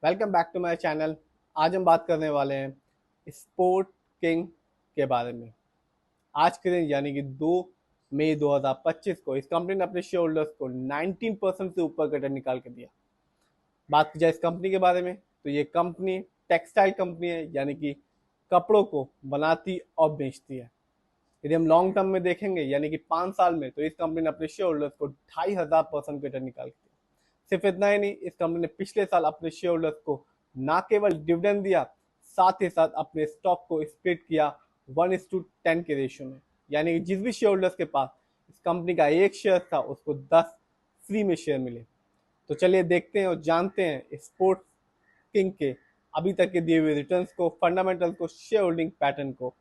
Welcome back to my channel. आज हम बात करने वाले हैं स्पोर्ट किंग के बारे में। आज के दिन यानी कि 2 मई 2025 को इस कंपनी ने अपने शेयर होल्डर्स को 19% से ऊपर का रिटर्न निकाल के दिया। बात की जाए इस कंपनी के बारे में तो ये कंपनी टेक्सटाइल कंपनी है, यानी कि कपड़ों को बनाती और बेचती है। यदि हम लॉन्ग टर्म में देखेंगे यानी कि 5 साल में, तो इस कंपनी ने अपने शेयर होल्डर्स को 2500% का रिटर्न निकाल के दिया। सिर्फ इतना ही नहीं, इस कंपनी ने पिछले साल अपने शेयर होल्डर्स को ना केवल डिविडेंड दिया, साथ ही साथ अपने स्टॉक को स्प्लिट किया 1:10 के रेशियो में। यानी कि जिस भी शेयर होल्डर्स के पास इस कंपनी का एक शेयर था, उसको 10 फ्री में शेयर मिले। तो चलिए देखते हैं और जानते हैं स्पोर्ट्स किंग के अभी तक के दिए हुए रिटर्न्स को, फंडामेंटल्स को, शेयर होल्डिंग पैटर्न को।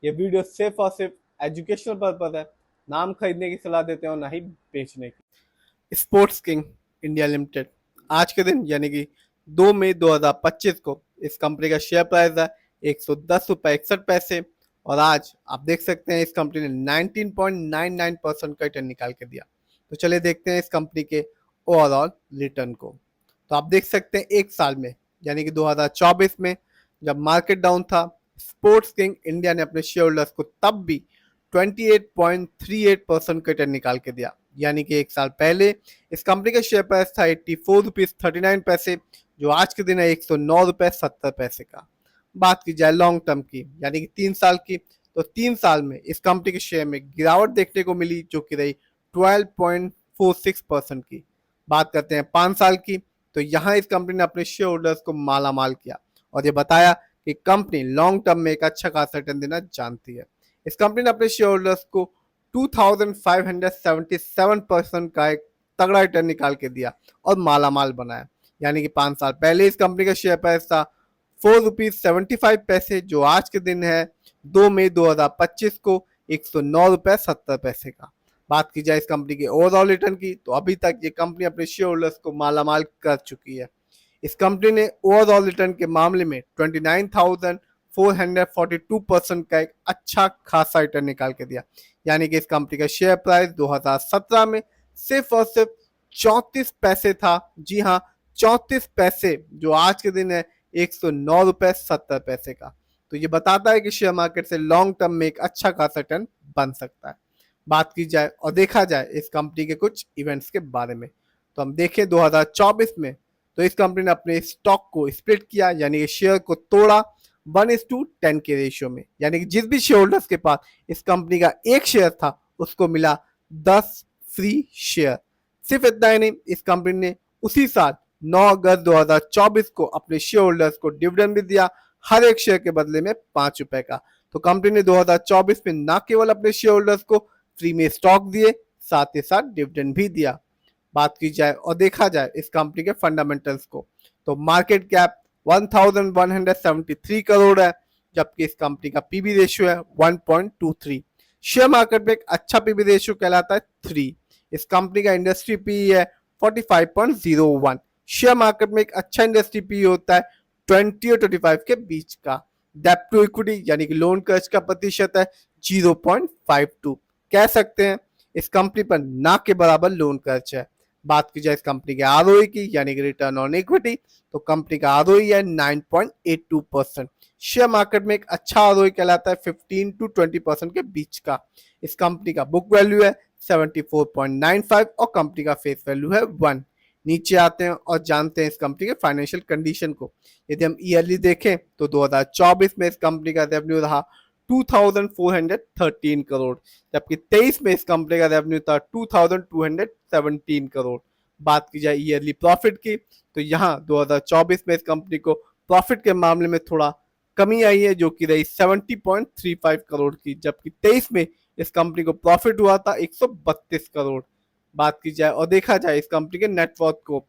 ये वीडियो सिर्फ और सिर्फ एजुकेशनल पर्पज है, नाम खरीदने की सलाह देते हैं और ना ही बेचने की। स्पोर्ट्स किंग इंडिया लिमिटेड आज के दिन यानी कि 2 मई 2025 को इस कंपनी का शेयर प्राइस है 110 रुपये 61 पैसे। और आज आप देख सकते हैं इस कंपनी ने 19.99% का रिटर्न निकाल के दिया। तो चलिए देखते हैं इस कंपनी के ओवरऑल रिटर्न को। तो आप देख सकते हैं एक साल में यानी कि 2024 में जब मार्केट डाउन था, स्पोर्ट्स किंग इंडिया ने अपने शेयर होल्डर्स को तब भी 28.38% का रिटर्न निकाल के दिया। यानी कि एक साल पहले इस कंपनी का शेयर प्राइस था 84 रुपीज 39 पैसे, जो आज के दिन है 109 रुपये 70 पैसे का। बात की जाए लॉन्ग टर्म की यानी कि 3 साल की, तो 3 साल में इस कंपनी के शेयर में गिरावट देखने को मिली, जो कि रही 12.46% की। बात करते हैं 5 साल की, तो यहाँ इस कंपनी ने अपने शेयर होल्डर्स को माला माल किया और ये बताया कि कंपनी लॉन्ग टर्म में एक अच्छा खासा रिटर्न देना जानती है। इस कंपनी ने अपने शेयर होल्डर्स को 2577% का एक तगड़ा रिटर्न निकाल के दिया और माला माल बनाया। यानी कि 5 साल पहले इस कंपनी का शेयर प्राइस था 4 रुपीज 75 पैसे, जो आज के दिन है 2 मई 2025 को 109 रुपये 70 पैसे का। बात की जाए इस कंपनी के ओवरऑल रिटर्न की, तो अभी तक ये कंपनी अपने शेयर होल्डर्स को माला माल कर चुकी है। इस कंपनी ने ओवरऑल रिटर्न के मामले में 29,442% का एक अच्छा खासा रिटर्न निकाल के दिया। यानी कि इस कंपनी का शेयर प्राइस 2017 में सिर्फ और सिर्फ 34 पैसे था। जी हाँ, 34 पैसे, जो आज के दिन है 109 रुपये 70 पैसे का। तो ये बताता है कि शेयर मार्केट से लॉन्ग टर्म में एक अच्छा खासा रिटर्न बन सकता है। बात की जाए और देखा जाए इस कंपनी के कुछ इवेंट्स के बारे में, तो हम देखें 2024 में तो इस कंपनी ने अपने स्टॉक को स्प्लिट किया, यानी कि शेयर को तोड़ा 1:10 के रेशियो में। यानी कि जिस भी शेयर होल्डर्स के पास इस कंपनी का एक शेयर था, उसको मिला 10 फ्री शेयर। सिर्फ इतना ही नहीं, इस कंपनी ने उसी साल 9 अगस्त 2024 को अपने शेयर होल्डर्स को डिविडेंड भी दिया, हर एक शेयर के बदले में 5 रुपए का। तो कंपनी ने 2024 में न केवल अपने शेयर होल्डर्स को फ्री में स्टॉक दिए, साथ ही साथ डिविडेंड भी दिया। बात की जाए और देखा जाए इस कंपनी के फंडामेंटल्स को, तो मार्केट कैप 1173 करोड़ है, जबकि इस कंपनी का पीबी रेशियो है 1.23। शेयर मार्केट में एक अच्छा पीबी रेशियो कहलाता है 3। इस कंपनी का इंडस्ट्री पी है 45.01। शेयर मार्केट में एक अच्छा इंडस्ट्री पी होता है 20 और 25 के बीच का। डेप्ट टू इक्विटी यानी कि लोन कर्ज का प्रतिशत है 0.52। कह सकते हैं इस कंपनी पर ना के बराबर लोन कर्ज है। बात की जाए इस कंपनी के आरओई की यानी कि रिटर्न ऑन इक्विटी, तो कंपनी का आरओई है 9.82%। शेयर मार्केट में एक अच्छा आरओई कहलाता है 15 to 20% के बीच का। इस कंपनी का बुक वैल्यू है 74.95 और कंपनी का फेस वैल्यू है 1। नीचे आते हैं और जानते हैं इस कंपनी के फाइनेंशियल कंडीशन को। यदि हम ईयरली देखें तो 2024 में इस कंपनी का रेवेन्यू रहा 2413 करोड़, जबकि 23 में इस कंपनी का रेवेन्यू था 2217 करोड़। बात की जाए ईयरली प्रॉफिट की, तो यहाँ 2024 में इस कंपनी को प्रॉफिट के मामले में थोड़ा कमी आई है, जो कि रही 70.35 करोड़ की, जबकि 23 में इस कंपनी को प्रॉफिट हुआ था 132 करोड़। बात की जाए और देखा जाए इस कंपनी के नेटवर्थ को,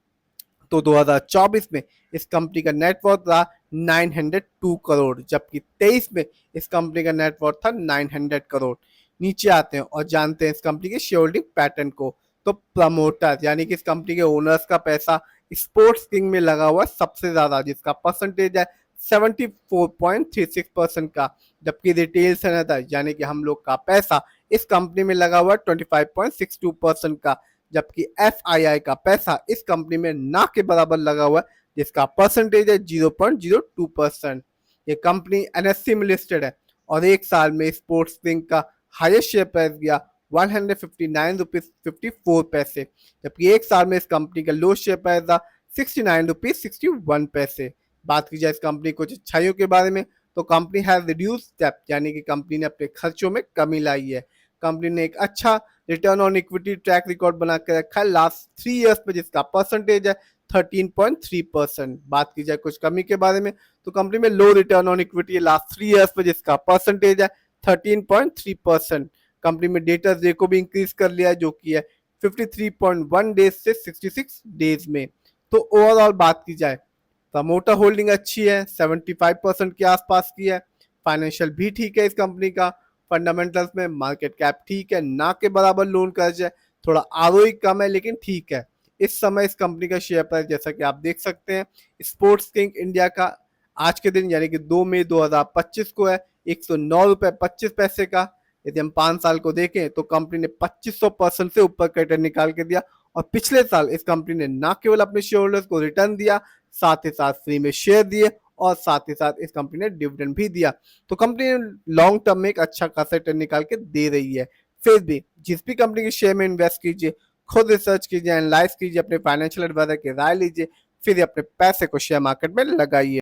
तो 2024 में इस कंपनी का नेटवर्थ रहा 902 करोड़, जबकि 23 में इस कंपनी का नेटवर्थ था 900 करोड़। नीचे आते हैं और जानते हैं इस कंपनी के शेयर होल्डिंग पैटर्न को। तो प्रमोटर यानी कि इस कंपनी के ओनर्स का पैसा स्पोर्ट्स किंग में लगा हुआ सबसे ज्यादा, जिसका परसेंटेज है 74.36% का, जबकि रिटेल सेनेटर यानी कि हम लोग का पैसा इस कंपनी में लगा हुआ 25.62% का, जबकि FII का पैसा इस कंपनी में ना के बराबर लगा हुआ जिसका परसेंटेज है 0.02%। ये कंपनी एनएससी में लिस्टेड है और एक साल में स्पोर्ट्स किंग का हाईएस्ट शेयर प्राइस गया 159 रुपीज 54 पैसे, जबकि एक साल में इस कंपनी का लो शेयर प्राइस था 69 रुपीज 61 पैसे। बात की जाए इस कंपनी कुछ अच्छाइयों के बारे में, तो कंपनी हैज रिड्यूस डेब्ट, यानी कि कंपनी ने अपने खर्चों में कमी लाई है। कंपनी ने एक अच्छा return on equity track record बना के रखा है लास्ट 3 इयर्स पे, जिसका परसेंटेज है 13.3%। बात की जाए कुछ कमी के बारे में, तो कंपनी में लो रिटर्न ऑन इक्विटी है लास्ट 3 इयर्स पे, जिसका परसेंटेज है 13.3%। कंपनी में डेटा डे को भी इंक्रीज कर लिया है, जो कि है 53.1 डेज से 66 डेज में। तो ओवरऑल बात की जाए, प्रमोटर होल्डिंग अच्छी है, 75% के आसपास की है। फाइनेंशियल भी ठीक है इस कंपनी का। फंडामेंटल्स में मार्केट कैप ठीक है, ना के बराबर लोन कर्ज है, थोड़ा आरओई कम है लेकिन ठीक है। इस समय इस कंपनी का शेयर प्राइस जैसा कि आप देख सकते हैं, स्पोर्ट्स किंग इंडिया का आज के दिन यानी कि 2 मई 2025 को है 109 रुपए 25 पैसे का। यदि हम 5 साल को देखें तो कंपनी ने 2500% से ऊपर का रिटर्न निकाल के दिया, और पिछले साल इस कंपनी ने न केवल अपने शेयर होल्डर्स को रिटर्न दिया, साथ ही साथ फ्री में शेयर दिए, और साथ ही साथ इस कंपनी ने डिविडेंड भी दिया। तो कंपनी लॉन्ग टर्म में एक अच्छा खासा रिटर्न निकाल के दे रही है। फिर भी जिस भी कंपनी के शेयर में इन्वेस्ट कीजिए, खुद रिसर्च कीजिए, एनालाइज कीजिए, अपने फाइनेंशियल एडवाइजर की राय लीजिए, फिर अपने पैसे को शेयर मार्केट में लगाइए।